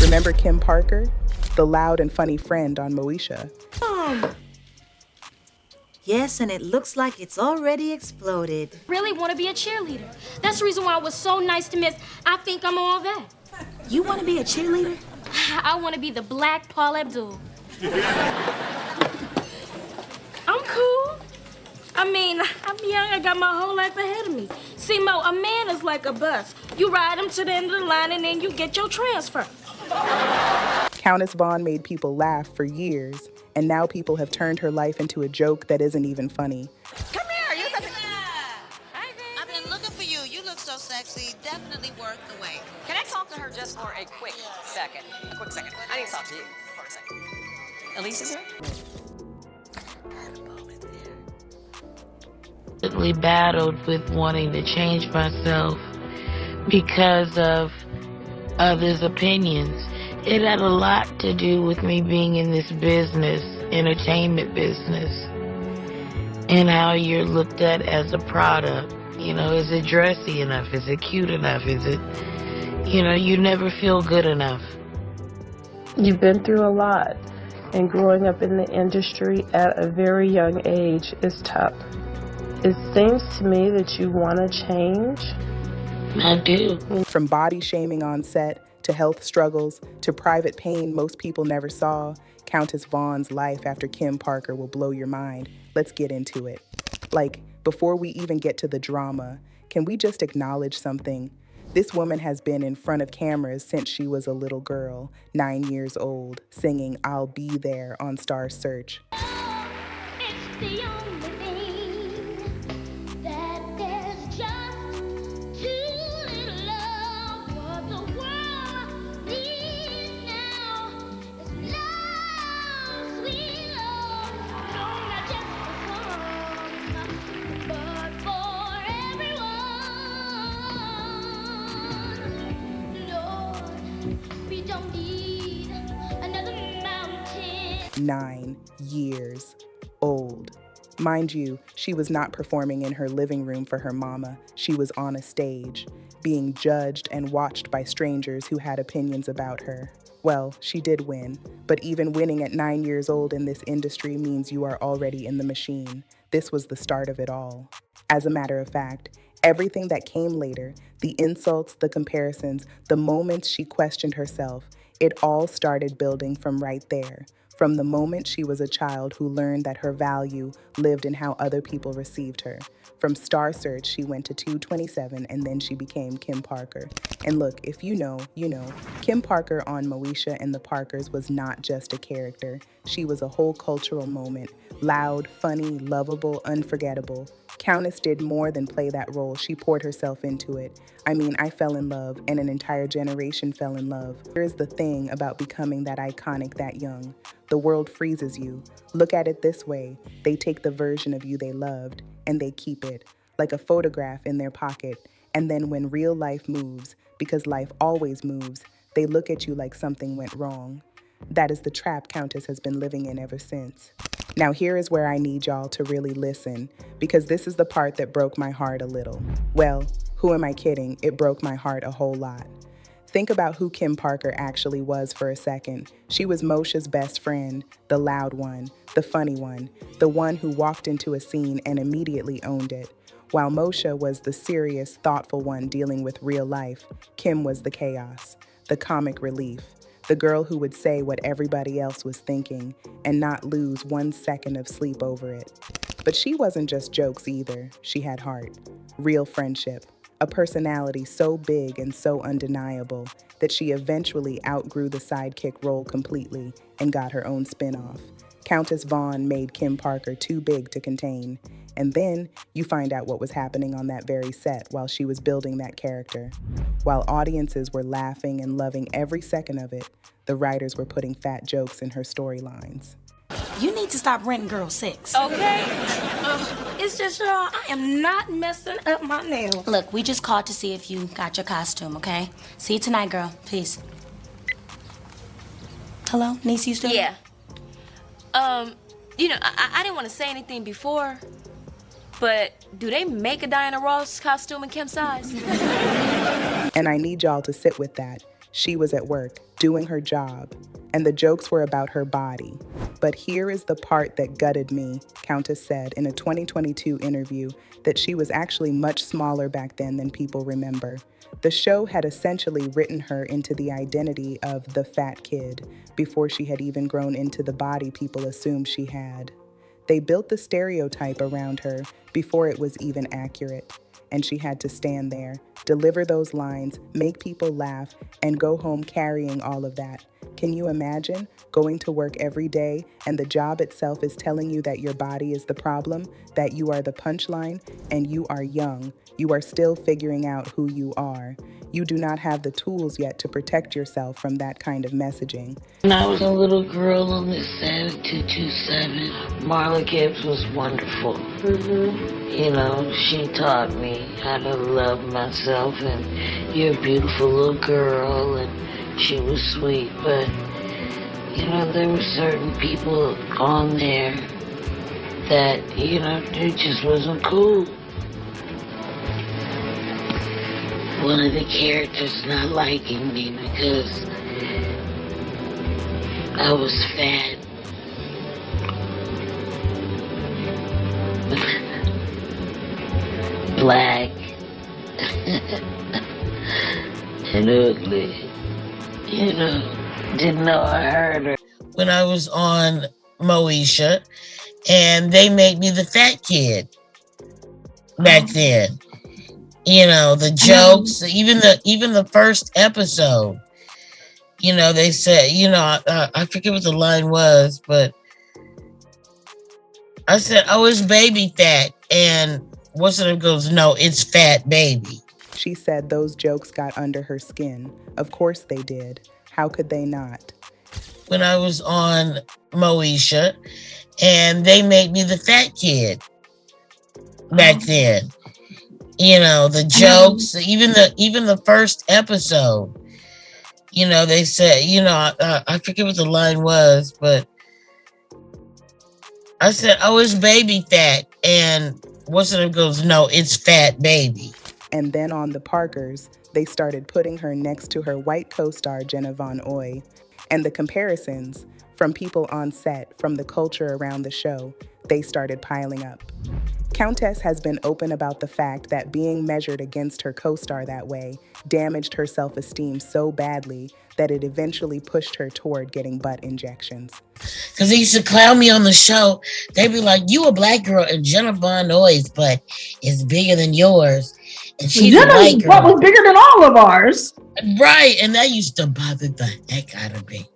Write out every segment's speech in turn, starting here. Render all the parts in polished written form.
Remember Kim Parker? The loud and funny friend on Moesha. Yes, and it looks like it's already exploded. Really want to be a cheerleader. That's the reason why I was so nice to Miss. I think I'm all that. You want to be a cheerleader? I want to be the Black Paul Abdul. I'm cool. I mean, I'm young. I got my whole life ahead of me. See, Mo, a man is like a bus. You ride him to the end of the line, and then you get your transfer. Countess Vaughn made people laugh for years, and now people have turned her life into a joke that isn't even funny. Come here, you come here. Hi, baby. I've been looking for you. You look so sexy. Definitely worth the wait. Can I talk to her just for a quick second? A quick second. I need to talk to you for a second. Elise is here? I battled with wanting to change myself because of others' opinions. It had a lot to do with me being in this business, entertainment business, and how you're looked at as a product. You know, is it dressy enough? Is it cute enough? Is it, you know, you never feel good enough. You've been through a lot, and growing up in the industry at a very young age is tough. It seems to me that you want to change. I do. From body shaming on set, to health struggles, to private pain most people never saw, Countess Vaughn's life after Kim Parker will blow your mind. Let's get into it. Like, before we even get to the drama, can we just acknowledge something? This woman has been in front of cameras since she was a little girl, 9 years old, singing "I'll Be There" on Star Search. It's the only thing that there's just too little love. What the world needs now is love, sweet love. No, not just for some, but for everyone. Lord, we don't need another mountain. 9 years old. Mind you, she was not performing in her living room for her mama. She was on a stage, being judged and watched by strangers who had opinions about her. Well, she did win, but even winning at 9 years old in this industry means you are already in the machine. This was the start of it all. As a matter of fact, everything that came later, the insults, the comparisons, the moments she questioned herself, it all started building from right there. From the moment she was a child who learned that her value lived in how other people received her. From Star Search, she went to 227, and then she became Kim Parker. And look, if you know, you know. Kim Parker on Moesha and the Parkers was not just a character. She was a whole cultural moment. Loud, funny, lovable, unforgettable. Countess did more than play that role. She poured herself into it. I mean, I fell in love, and an entire generation fell in love. Here's the thing about becoming that iconic that young. The world freezes you. Look at it this way. They take the version of you they loved, and they keep it, like a photograph in their pocket. And then when real life moves, because life always moves, they look at you like something went wrong. That is the trap Countess has been living in ever since. Now here is where I need y'all to really listen, because this is the part that broke my heart a little. Well, who am I kidding? It broke my heart a whole lot. Think about who Kim Parker actually was for a second. She was Moesha's best friend, the loud one, the funny one, the one who walked into a scene and immediately owned it. While Moesha was the serious, thoughtful one dealing with real life, Kim was the chaos, the comic relief, the girl who would say what everybody else was thinking and not lose 1 second of sleep over it. But she wasn't just jokes either. She had heart, real friendship, a personality so big and so undeniable that she eventually outgrew the sidekick role completely and got her own spin-off. Countess Vaughn made Kim Parker too big to contain. And then you find out what was happening on that very set while she was building that character. While audiences were laughing and loving every second of it, the writers were putting fat jokes in her storylines. You need to stop renting girl sex. Okay? It's just, y'all, I am not messing up my nails. Look, we just called to see if you got your costume, okay? See you tonight, girl. Peace. Hello, niece, you still? Yeah. You know, I didn't want to say anything before, but do they make a Diana Ross costume in Kim's size? And I need y'all to sit with that. She was at work, doing her job, and the jokes were about her body. But here is the part that gutted me, Countess said in a 2022 interview that she was actually much smaller back then than people remember. The show had essentially written her into the identity of the fat kid before she had even grown into the body people assumed she had. They built the stereotype around her before it was even accurate, and she had to stand there, deliver those lines, make people laugh, and go home carrying all of that. Can you imagine going to work every day and the job itself is telling you that your body is the problem, that you are the punchline, and you are young. You are still figuring out who you are. You do not have the tools yet to protect yourself from that kind of messaging. When I was a little girl on this set at 227, Marla Gibbs was wonderful. You know, she taught me how to love myself, and you're a beautiful little girl, and she was sweet, but, you know, there were certain people on there that, you know, it just wasn't cool. One of the characters not liking me because I was fat. Black. And ugly. You know, didn't know I heard her. When I was on Moesha, and they made me the fat kid back then. You know, the jokes, even the first episode, you know, they said, you know, I forget what the line was, but I said, oh, it's baby fat. And what's it goes, no, it's fat baby. She said those jokes got under her skin. Of course they did. How could they not? When I was on Moesha, and they made me the fat kid back then. You know, the jokes, even the first episode, you know, they said, you know, I forget what the line was, but I said, oh, it's baby fat. And what's it goes, no, it's fat baby. And then on the Parkers, they started putting her next to her white co-star, Jenna Von Oy. And the comparisons from people on set, from the culture around the show, they started piling up. Countess has been open about the fact that being measured against her co-star that way damaged her self-esteem so badly that it eventually pushed her toward getting butt injections. Because they used to clown me on the show. They'd be like, you a black girl and Jenna Von Oy's butt is bigger than yours. And she's a white girl. What was bigger than all of ours? Right, and that used to bother the heck out of me.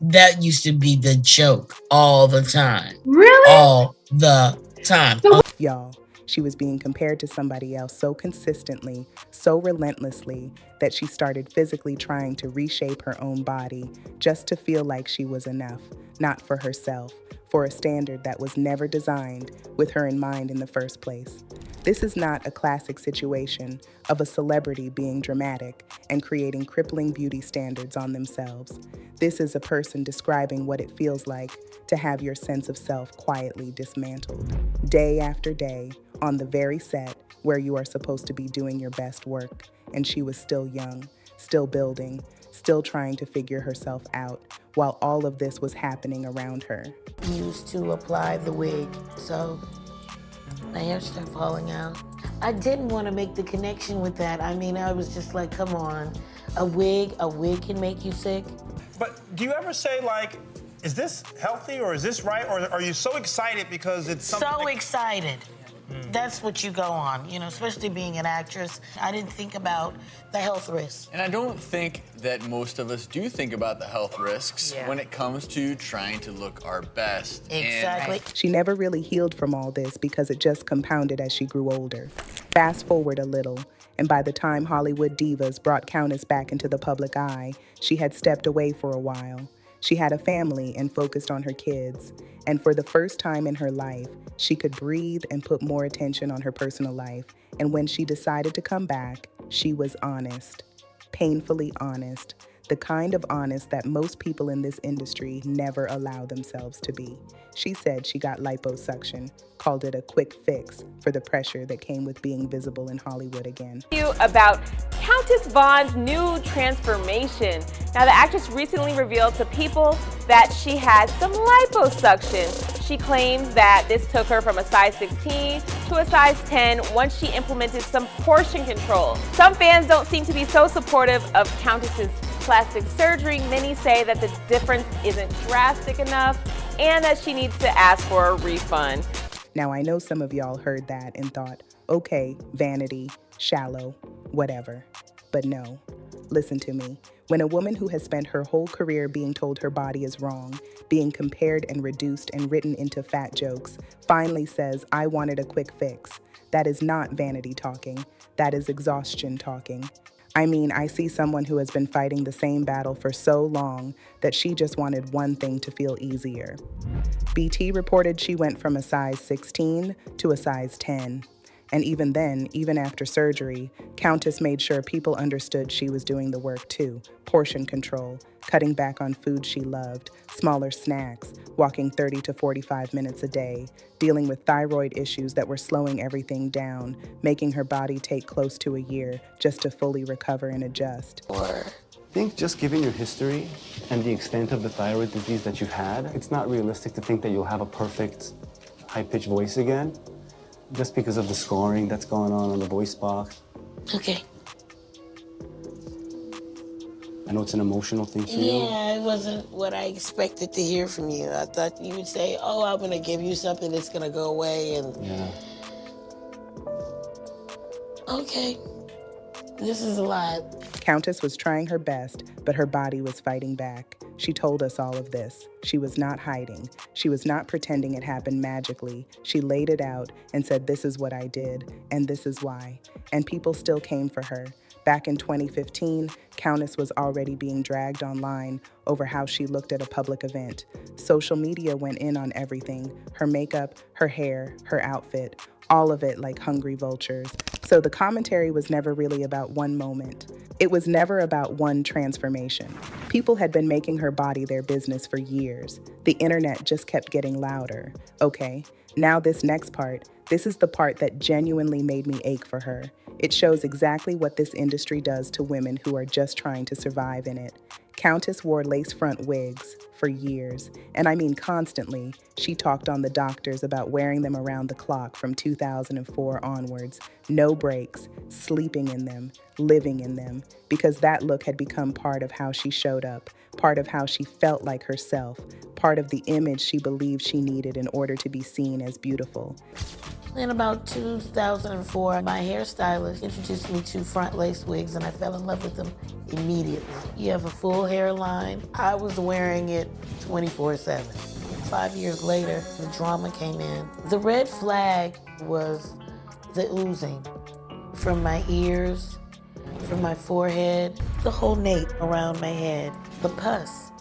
That used to be the joke all the time. Really? All the time. Y'all, she was being compared to somebody else so consistently, so relentlessly, that she started physically trying to reshape her own body just to feel like she was enough, not for herself, for a standard that was never designed with her in mind in the first place. This is not a classic situation of a celebrity being dramatic and creating crippling beauty standards on themselves. This is a person describing what it feels like to have your sense of self quietly dismantled, day after day, on the very set where you are supposed to be doing your best work. And she was still young, still building, still trying to figure herself out while all of this was happening around her. Used to apply the wig, so my hair started falling out. I didn't want to make the connection with that. I mean, I was just like, come on, a wig can make you sick. But do you ever say, like, is this healthy or is this right? Or are you so excited because it's something? So excited. That's what you go on, you know, especially being an actress. I didn't think about the health risks. And I don't think that most of us do think about the health risks when it comes to trying to look our best. Exactly. She never really healed from all this because it just compounded as she grew older. Fast forward a little, and by the time Hollywood divas brought Countess back into the public eye, she had stepped away for a while. She had a family and focused on her kids. And for the first time in her life, she could breathe and put more attention on her personal life. And when she decided to come back, she was honest, painfully honest, the kind of honest that most people in this industry never allow themselves to be. She said she got liposuction, called it a quick fix for the pressure that came with being visible in Hollywood again. About Countess Vaughn's new transformation. Now, the actress recently revealed to People that she had some liposuction. She claims that this took her from a size 16 to a size 10 once she implemented some portion control. Some fans don't seem to be so supportive of Countess's plastic surgery. Many say that the difference isn't drastic enough and that she needs to ask for a refund. Now, I know some of y'all heard that and thought, okay, vanity, shallow, whatever. But no, listen to me. When a woman who has spent her whole career being told her body is wrong, being compared and reduced and written into fat jokes, finally says, I wanted a quick fix, that is not vanity talking. That is exhaustion talking. I mean, I see someone who has been fighting the same battle for so long that she just wanted one thing to feel easier. BT reported she went from a size 16 to a size 10. And even then, even after surgery, Countess made sure people understood she was doing the work too. Portion control, cutting back on food she loved, smaller snacks, walking 30 to 45 minutes a day, dealing with thyroid issues that were slowing everything down, making her body take close to a year just to fully recover and adjust. I think just given your history and the extent of the thyroid disease that you've had, it's not realistic to think that you'll have a perfect high-pitched voice again, just because of the scoring that's going on the voice box. Okay. I know it's an emotional thing for you. Yeah, it wasn't what I expected to hear from you. I thought you would say, oh, I'm gonna give you something that's gonna go away and... Yeah. Okay. This is a lot. Countess was trying her best, but her body was fighting back. She told us all of this. She was not hiding. She was not pretending it happened magically. She laid it out and said, this is what I did, and this is why. And people still came for her. Back in 2015, Countess was already being dragged online over how she looked at a public event. Social media went in on everything, her makeup, her hair, her outfit, all of it like hungry vultures. So the commentary was never really about one moment. It was never about one transformation. People had been making her body their business for years. The internet just kept getting louder. Okay, now this next part, this is the part that genuinely made me ache for her. It shows exactly what this industry does to women who are just trying to survive in it. Countess wore lace front wigs for years, and I mean constantly. She talked on the doctors about wearing them around the clock from 2004 onwards. No breaks, sleeping in them, living in them, because that look had become part of how she showed up, part of how she felt like herself, part of the image she believed she needed in order to be seen as beautiful. In about 2004, my hairstylist introduced me to front lace wigs, and I fell in love with them immediately. You have a full hairline. I was wearing it 24/7. 5 years later, the drama came in. The red flag was the oozing from my ears, from my forehead, the whole nape around my head, the pus.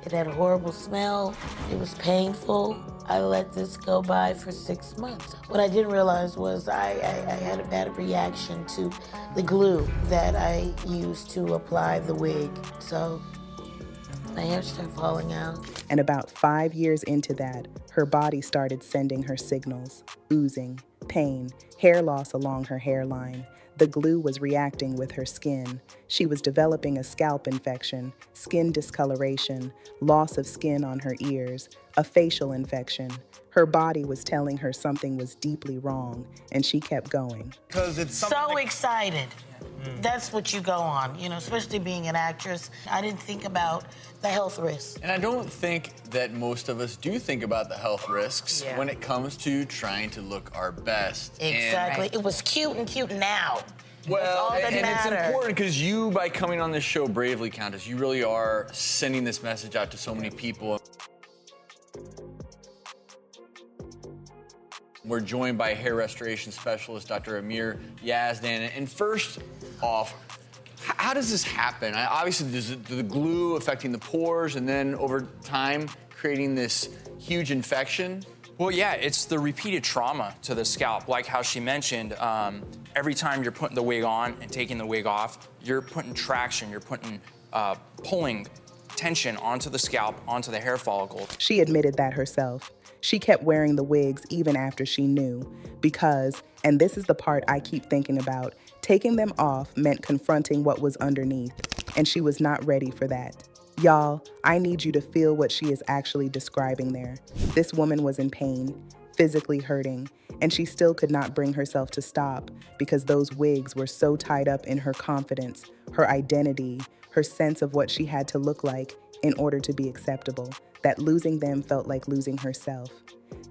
It had a horrible smell. It was painful. I let this go by for 6 months. What I didn't realize was I had a bad reaction to the glue that I used to apply the wig. So my hair started falling out. And about 5 years into that, her body started sending her signals, oozing, pain, hair loss along her hairline. The glue was reacting with her skin. She was developing a scalp infection, skin discoloration, loss of skin on her ears, a facial infection. Her body was telling her something was deeply wrong, and she kept going. Because it's so excited. That's what you go on, you know, especially being an actress. I didn't think about the health risks. And I don't think that most of us do think about the health risks when it comes to trying to look our best. Exactly. It was cute and cute now. Well, all that and it's mattered. important because you, by coming on this show bravely, Countess, you really are sending this message out to so many people. We're joined by hair restoration specialist, Dr. Amir Yazdan. And first off, how does this happen? Obviously, there's the glue affecting the pores and then over time creating this huge infection. Well, yeah, it's the repeated trauma to the scalp. Like how she mentioned, every time you're putting the wig on and taking the wig off, you're putting traction, you're putting pulling tension onto the scalp, onto the hair follicle. She admitted that herself. She kept wearing the wigs even after she knew, because, and this is the part I keep thinking about, taking them off meant confronting what was underneath, and she was not ready for that. Y'all, I need you to feel what she is actually describing there. This woman was in pain, physically hurting, and she still could not bring herself to stop because those wigs were so tied up in her confidence, her identity, her sense of what she had to look like in order to be acceptable, that losing them felt like losing herself.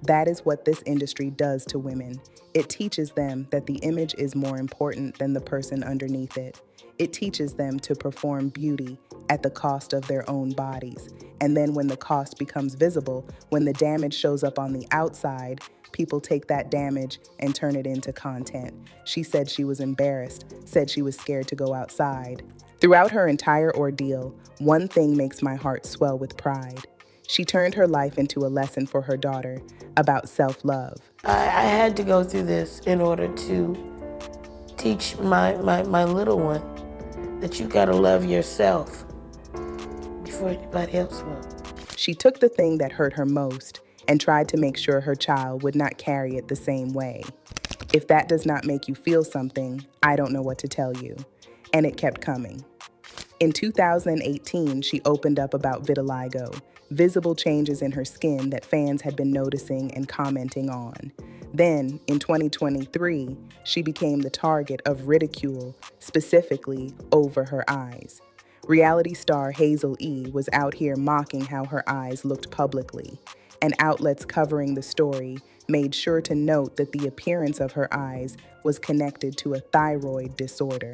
That is what this industry does to women. It teaches them that the image is more important than the person underneath it. It teaches them to perform beauty at the cost of their own bodies. And then when the cost becomes visible, when the damage shows up on the outside, people take that damage and turn it into content. She said she was embarrassed, said she was scared to go outside. Throughout her entire ordeal, one thing makes my heart swell with pride. She turned her life into a lesson for her daughter about self-love. I had to go through this in order to teach my little one that you gotta love yourself before anybody else will. She took the thing that hurt her most and tried to make sure her child would not carry it the same way. If that does not make you feel something, I don't know what to tell you. And it kept coming. In 2018, she opened up about vitiligo, visible changes in her skin that fans had been noticing and commenting on. Then, in 2023, she became the target of ridicule, specifically over her eyes. Reality star Hazel E. was out here mocking how her eyes looked publicly, and outlets covering the story made sure to note that the appearance of her eyes was connected to a thyroid disorder.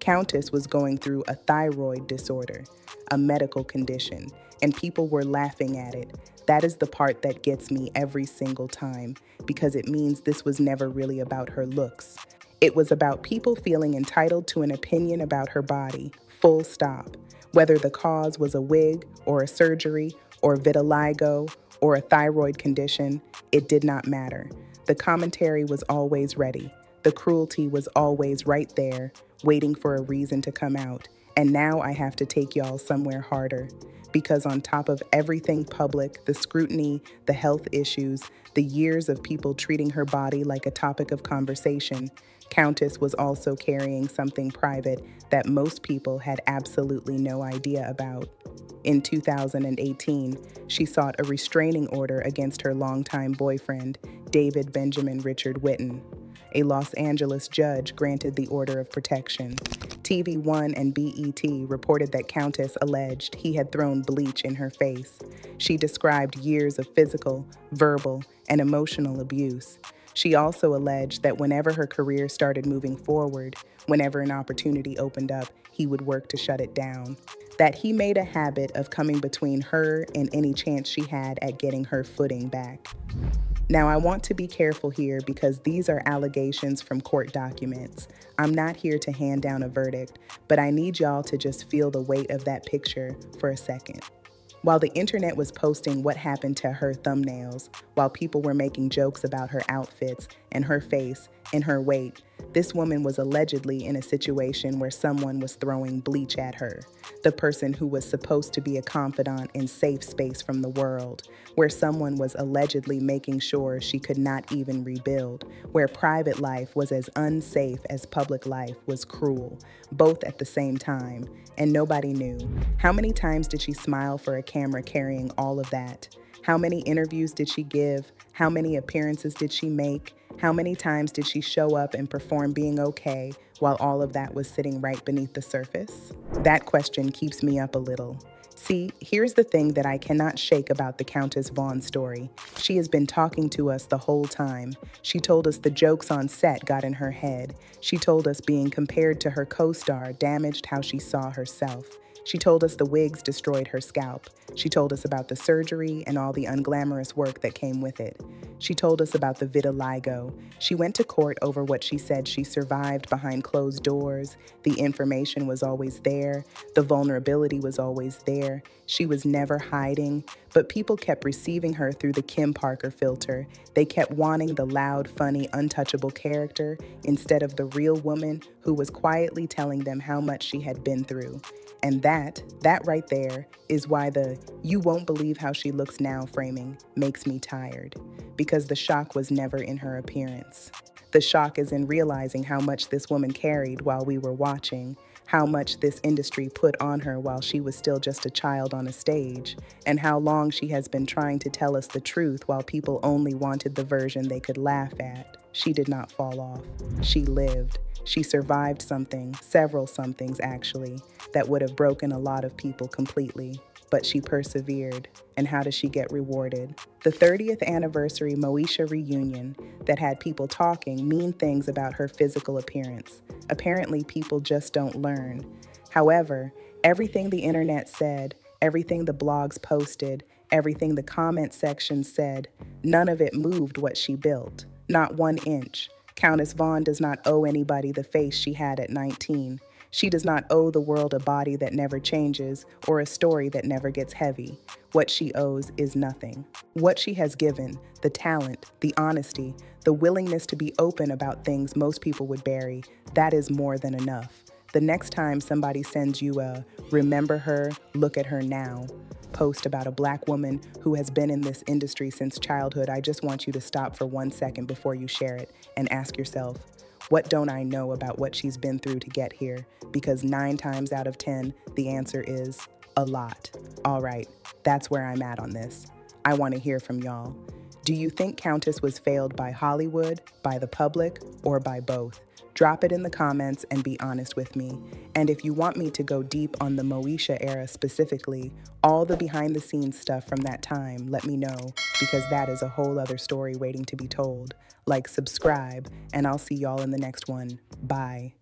Countess was going through a thyroid disorder, a medical condition, and people were laughing at it. That is the part that gets me every single time, because it means this was never really about her looks. It was about people feeling entitled to an opinion about her body, full stop. Whether the cause was a wig or a surgery or vitiligo or a thyroid condition, it did not matter. The commentary was always ready. The cruelty was always right there, waiting for a reason to come out. And now I have to take y'all somewhere harder. Because on top of everything public, the scrutiny, the health issues, the years of people treating her body like a topic of conversation, Countess was also carrying something private that most people had absolutely no idea about. In 2018, she sought a restraining order against her longtime boyfriend, David Benjamin Richard Whitten. A Los Angeles judge granted the order of protection. TV One and BET reported that Countess alleged he had thrown bleach in her face. She described years of physical, verbal, and emotional abuse. She also alleged that whenever her career started moving forward, whenever an opportunity opened up, he would work to shut it down. That he made a habit of coming between her and any chance she had at getting her footing back. Now, I want to be careful here because these are allegations from court documents. I'm not here to hand down a verdict, but I need y'all to just feel the weight of that picture for a second. While the internet was posting what happened to her thumbnails, while people were making jokes about her outfits and her face and her weight, this woman was allegedly in a situation where someone was throwing bleach at her. The person who was supposed to be a confidant and safe space from the world, where someone was allegedly making sure she could not even rebuild, where private life was as unsafe as public life was cruel, both at the same time, and nobody knew. How many times did she smile for a camera carrying all of that? How many interviews did she give? How many appearances did she make? How many times did she show up and perform being okay while all of that was sitting right beneath the surface? That question keeps me up a little. See, here's the thing that I cannot shake about the Countess Vaughn story. She has been talking to us the whole time. She told us the jokes on set got in her head. She told us being compared to her co-star damaged how she saw herself. She told us the wigs destroyed her scalp. She told us about the surgery and all the unglamorous work that came with it. She told us about the vitiligo. She went to court over what she said she survived behind closed doors. The information was always there. The vulnerability was always there. She was never hiding, but people kept receiving her through the Kim Parker filter. They kept wanting the loud, funny, untouchable character instead of the real woman who who was quietly telling them how much she had been through. And that right there is why the "you won't believe how she looks now" framing makes me tired. Because the shock was never in her appearance. The shock is in realizing how much this woman carried while we were watching, how much this industry put on her while she was still just a child on a stage, and how long she has been trying to tell us the truth while people only wanted the version they could laugh at. She did not fall off. She lived. She survived something, several somethings actually, that would have broken a lot of people completely. But she persevered. And how does she get rewarded? The 30th anniversary Moesha reunion that had people talking mean things about her physical appearance. Apparently, people just don't learn. However, everything the internet said, everything the blogs posted, everything the comment section said, none of it moved what she built. Not 1 inch. Countess Vaughn does not owe anybody the face she had at 19. She does not owe the world a body that never changes or a story that never gets heavy. What she owes is nothing. What she has given, the talent, the honesty, the willingness to be open about things most people would bury, that is more than enough. The next time somebody sends you a "remember her, look at her now" post about a Black woman who has been in this industry since childhood, I just want you to stop for 1 second before you share it and ask yourself, what don't I know about what she's been through to get here? Because 9 times out of 10, the answer is a lot. All right, that's where I'm at on this. I want to hear from y'all. Do you think Countess was failed by Hollywood, by the public, or by both? Drop it in the comments and be honest with me. And if you want me to go deep on the Moesha era specifically, all the behind-the-scenes stuff from that time, let me know, because that is a whole other story waiting to be told. Like, subscribe, and I'll see y'all in the next one. Bye.